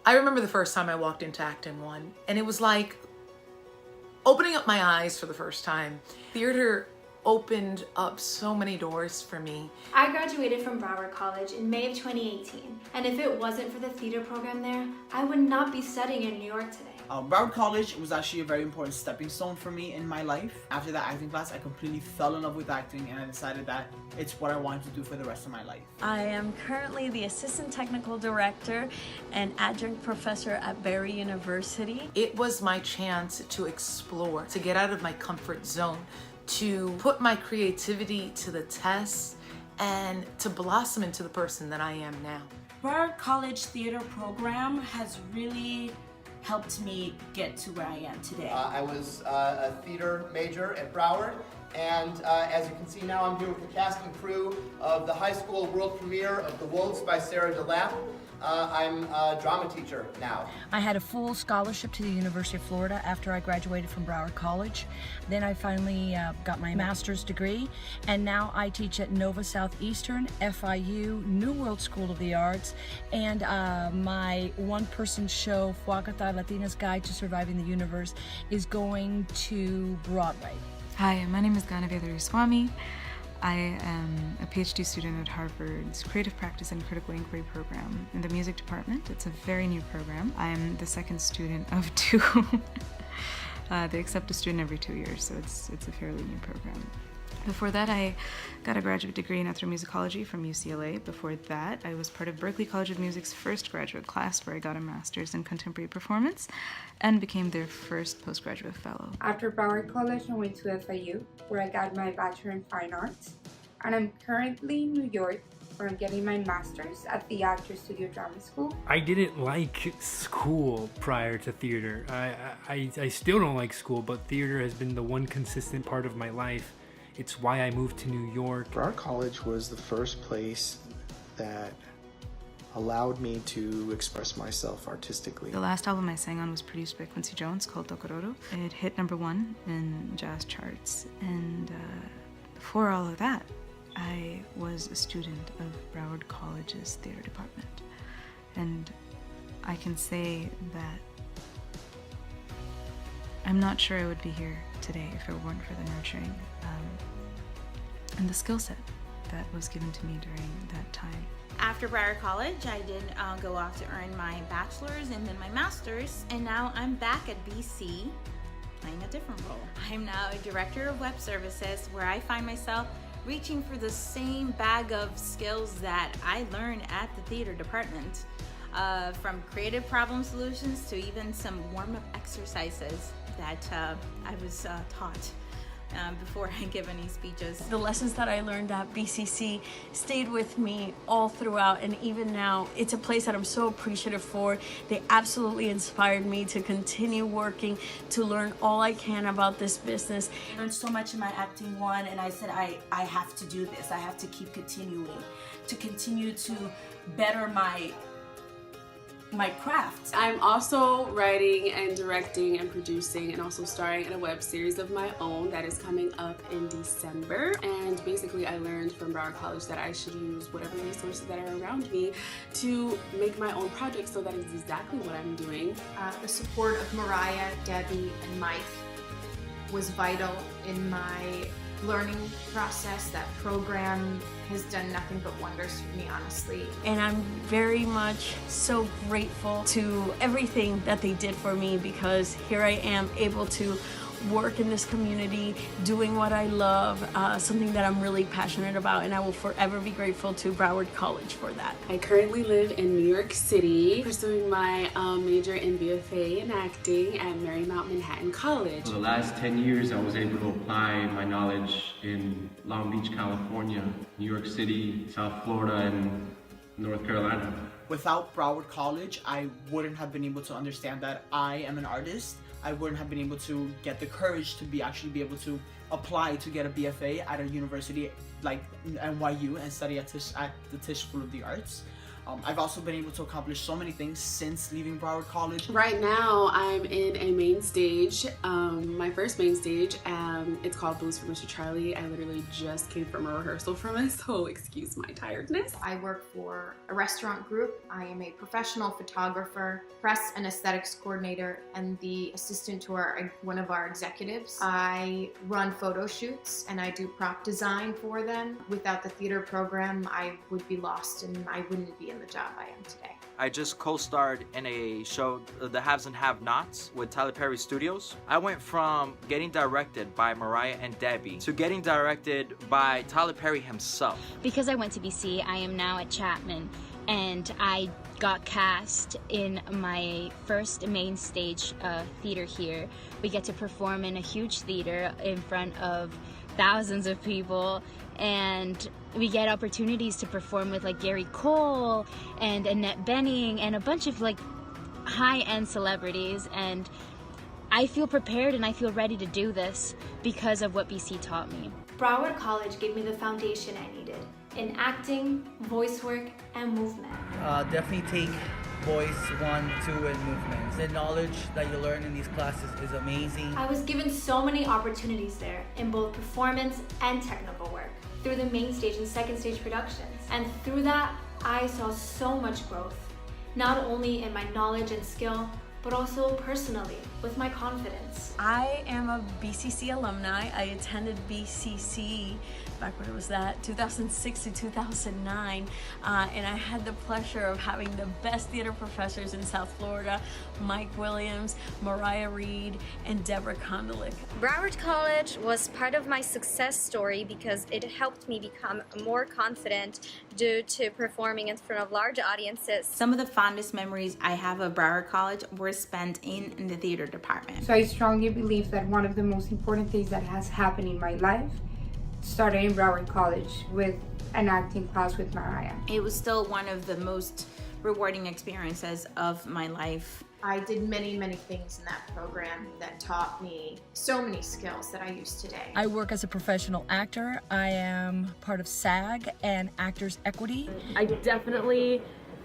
I remember the first time I walked into Acton 1, and it was like opening up my eyes for the first time. Theater opened up so many doors for me. I graduated from Broward College in May of 2018, and if it wasn't for the theater program there, I would not be studying in New York today. Broward College was actually a very important stepping stone for me in my life. After that acting class, I completely fell in love with acting, and I decided that it's what I wanted to do for the rest of my life. I am currently the Assistant Technical Director and Adjunct Professor at Barry University. It was my chance to explore, to get out of my comfort zone, to put my creativity to the test, and to blossom into the person that I am now. Broward College Theater Program has really helped me get to where I am today. I was a theater major at Broward, and as you can see now, I'm here with the cast and crew of the high school world premiere of The Wolves by Sarah DeLapp. I'm a drama teacher now. I had a full scholarship to the University of Florida after I graduated from Broward College. Then I finally got my master's degree, and now I teach at Nova Southeastern, FIU, New World School of the Arts, and my one-person show, Fuacatay Latina's Guide to Surviving the Universe, is going to Broadway. Hi, my name is Ganaveda Swami. I am a PhD student at Harvard's Creative Practice and Critical Inquiry program in the music department. It's a very new program. I am the second student of two. They accept a student every 2 years, so it's a fairly new program. Before that, I got a graduate degree in ethnomusicology from UCLA. Before that, I was part of Berklee College of Music's first graduate class, where I got a master's in contemporary performance and became their first postgraduate fellow. After Broward College, I went to FIU, where I got my Bachelor in Fine Arts. And I'm currently in New York, where I'm getting my master's at the Actors Studio Drama School. I didn't like school prior to theater. I still don't like school, but theater has been the one consistent part of my life. It's why I moved to New York. Broward College was the first place that allowed me to express myself artistically. The last album I sang on was produced by Quincy Jones, called Tokororo. It hit #1 in jazz charts, and before all of that, I was a student of Broward College's theater department. And I can say that I'm not sure I would be here today if it weren't for the nurturing and the skill set that was given to me during that time. After Broward College, I did go off to earn my bachelor's and then my master's, and now I'm back at BC playing a different role. I'm now a director of web services, where I find myself reaching for the same bag of skills that I learned at the theater department, from creative problem solutions to even some warm-up exercises that I was taught before I give any speeches. The lessons that I learned at BCC stayed with me all throughout, and even now, it's a place that I'm so appreciative for. They absolutely inspired me to continue working, to learn all I can about this business. I learned so much in my acting one, and I said I have to do this. I have to keep continuing, to continue to better my craft. I'm also writing and directing and producing and also starring in a web series of my own that is coming up in December. And basically I learned from Broward College that I should use whatever resources that are around me to make my own projects, so that is exactly what I'm doing. The support of Mariah, Debbie, and Mike was vital in my learning process. That program has done nothing but wonders for me, honestly. And I'm very much so grateful to everything that they did for me, because here I am able to work in this community, doing what I love, something that I'm really passionate about, and I will forever be grateful to Broward College for that. I currently live in New York City, pursuing my major in BFA in acting at Marymount Manhattan College. For the last 10 years, I was able to apply my knowledge in Long Beach, California, New York City, South Florida, and North Carolina. Without Broward College, I wouldn't have been able to understand that I am an artist. I wouldn't have been able to get the courage to actually be able to apply to get a BFA at a university like NYU and study at the Tisch School of the Arts. I've also been able to accomplish so many things since leaving Broward College. Right now, I'm in a main stage, my first main stage. It's called Blues for Mr. Charlie. I literally just came from a rehearsal from it, so excuse my tiredness. I work for a restaurant group. I am a professional photographer, press and aesthetics coordinator, and the assistant to one of our executives. I run photo shoots and I do prop design for them. Without the theater program, I would be lost and I wouldn't be in the job I am today. I just co-starred in a show, The Haves and Have-Nots, with Tyler Perry Studios. I went from getting directed by Mariah and Debbie to getting directed by Tyler Perry himself. Because I went to BC, I am now at Chapman, and I got cast in my first main stage theater here. We get to perform in a huge theater in front of thousands of people, and we get opportunities to perform with like Gary Cole and Annette Bening and a bunch of like high-end celebrities, and I feel prepared and I feel ready to do this because of what BC taught me. Broward College gave me the foundation I needed in acting, voice work, and movement. Definitely take voice 1, 2, and movements. The knowledge that you learn in these classes is amazing. I was given so many opportunities there in both performance and technical work through the main stage and second stage productions. And through that, I saw so much growth, not only in my knowledge and skill, but also personally with my confidence. I am a BCC alumni. I attended BCC back when it was that 2006 to 2009, and I had the pleasure of having the best theater professors in South Florida: Mike Williams, Mariah Reed, and Deborah Kondelik. Broward College was part of my success story because it helped me become more confident due to performing in front of large audiences. Some of the fondest memories I have of Broward College were spent in the theater department. So I strongly believe that one of the most important things that has happened in my life started in Broward College with an acting class with Mariah. It was still one of the most rewarding experiences of my life. I did many, many things in that program that taught me so many skills that I use today. I work as a professional actor. I am part of SAG and Actors Equity. I definitely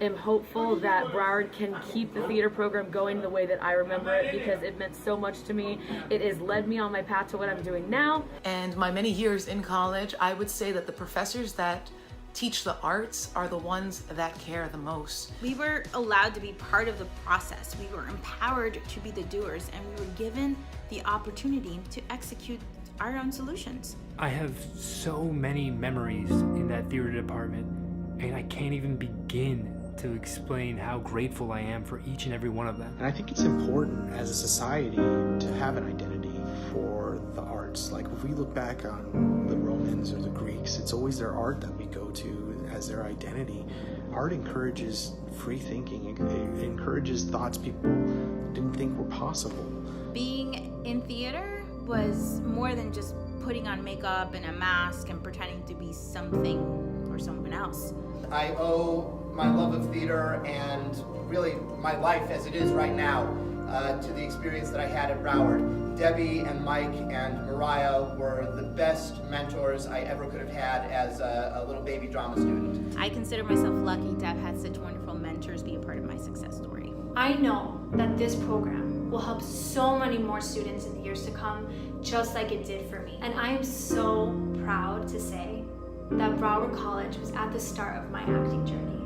am hopeful that Broward can keep the theater program going the way that I remember it, because it meant so much to me. It has led me on my path to what I'm doing now. And my many years in college, I would say that the professors that teach the arts are the ones that care the most. We were allowed to be part of the process. We were empowered to be the doers, and we were given the opportunity to execute our own solutions. I have so many memories in that theater department, and I can't even begin to explain how grateful I am for each and every one of them. And I think it's important as a society to have an identity for the arts. Like if we look back on the Romans or the Greeks, it's always their art that we go to as their identity. Art encourages free thinking. It encourages thoughts people didn't think were possible. Being in theater was more than just putting on makeup and a mask and pretending to be something or someone else. I owe my love of theater and really my life as it is right now to the experience that I had at Broward. Debbie and Mike and Mariah were the best mentors I ever could have had as a little baby drama student. I consider myself lucky to have had such wonderful mentors be a part of my success story. I know that this program will help so many more students in the years to come, just like it did for me. And I am so proud to say that Broward College was at the start of my acting journey.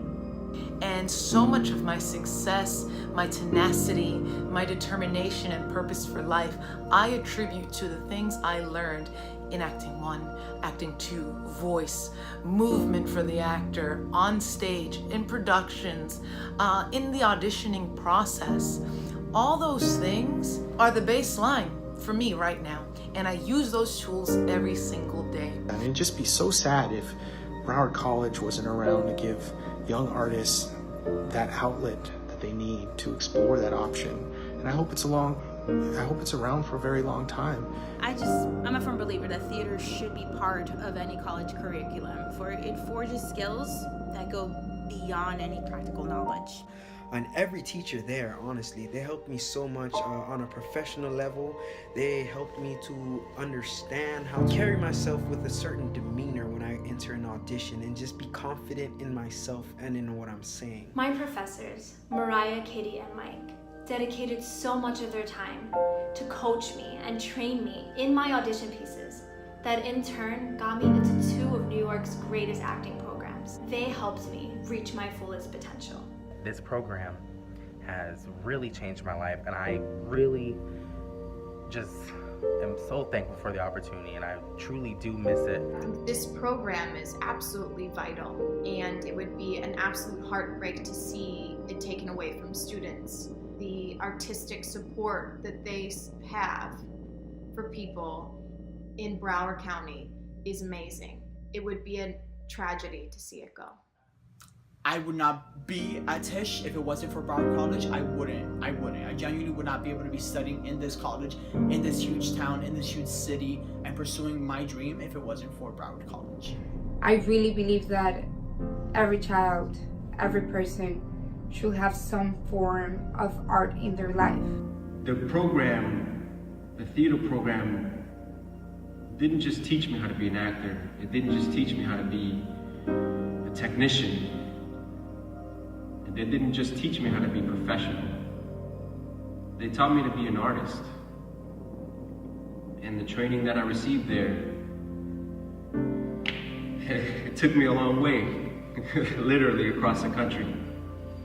And so much of my success, my tenacity, my determination and purpose for life, I attribute to the things I learned in Acting 1, Acting 2, voice, movement for the actor, on stage, in productions, in the auditioning process. All those things are the baseline for me right now, and I use those tools every single day. And it'd just be so sad if Broward College wasn't around to give young artists that outlet that they need to explore that option. And I hope it's around for a very long time. I'm a firm believer that theater should be part of any college curriculum, for it forges skills that go beyond any practical knowledge. and every teacher there, honestly, they helped me so much on a professional level. They helped me to understand how to carry myself with a certain demeanor when I enter an audition and just be confident in myself and in what I'm saying. My professors, Mariah, Katie, and Mike, dedicated so much of their time to coach me and train me in my audition pieces that in turn got me into 2 of New York's greatest acting programs. They helped me reach my fullest potential. This program has really changed my life, and I really just am so thankful for the opportunity, and I truly do miss it. This program is absolutely vital, and it would be an absolute heartbreak to see it taken away from students. The artistic support that they have for people in Broward County is amazing. It would be a tragedy to see it go. I would not be at Tisch if it wasn't for Broward College. I wouldn't. I genuinely would not be able to be studying in this college, in this huge town, in this huge city, and pursuing my dream if it wasn't for Broward College. I really believe that every child, every person should have some form of art in their life. The program, the theater program, didn't just teach me how to be an actor. It didn't just teach me how to be a technician. They didn't just teach me how to be professional. They taught me to be an artist. And the training that I received there, it took me a long way, literally across the country.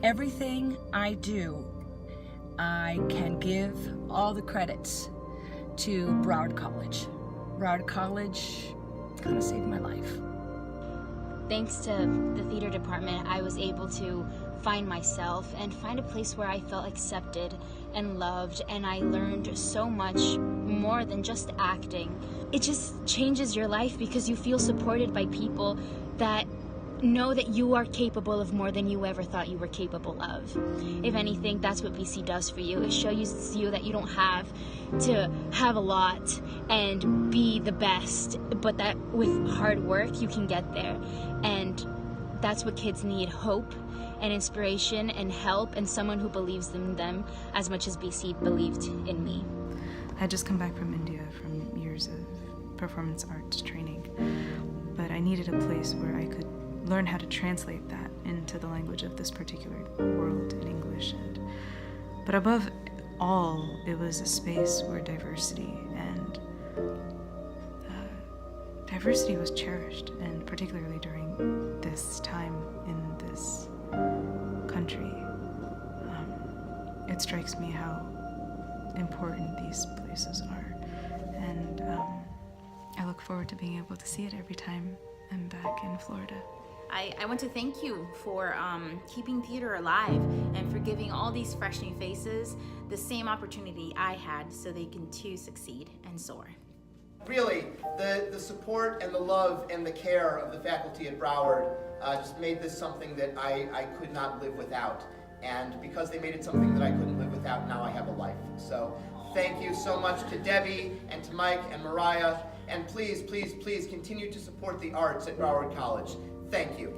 Everything I do, I can give all the credits to Broward College. Broward College kind of saved my life. Thanks to the theater department, I was able to find myself and find a place where I felt accepted and loved, and I learned so much more than just acting. It just changes your life because you feel supported by people that know that you are capable of more than you ever thought you were capable of. If anything, that's what BC does for you. It shows you that you don't have to have a lot and be the best, but that with hard work you can get there. And that's what kids need: hope and inspiration and help, and someone who believes in them as much as BC believed in me. I had just come back from India from years of performance arts training, but I needed a place where I could learn how to translate that into the language of this particular world in English. But above all, it was a space where diversity and diversity was cherished, and particularly during this time in this country. It strikes me how important these places are, and I look forward to being able to see it every time I'm back in Florida. I want to thank you for keeping theater alive and for giving all these fresh new faces the same opportunity I had so they can too succeed and soar. Really, the support and the love and the care of the faculty at Broward just made this something that I could not live without. And because they made it something that I couldn't live without, now I have a life. So thank you so much to Debbie and to Mike and Mariah. And please, please, please continue to support the arts at Broward College. Thank you.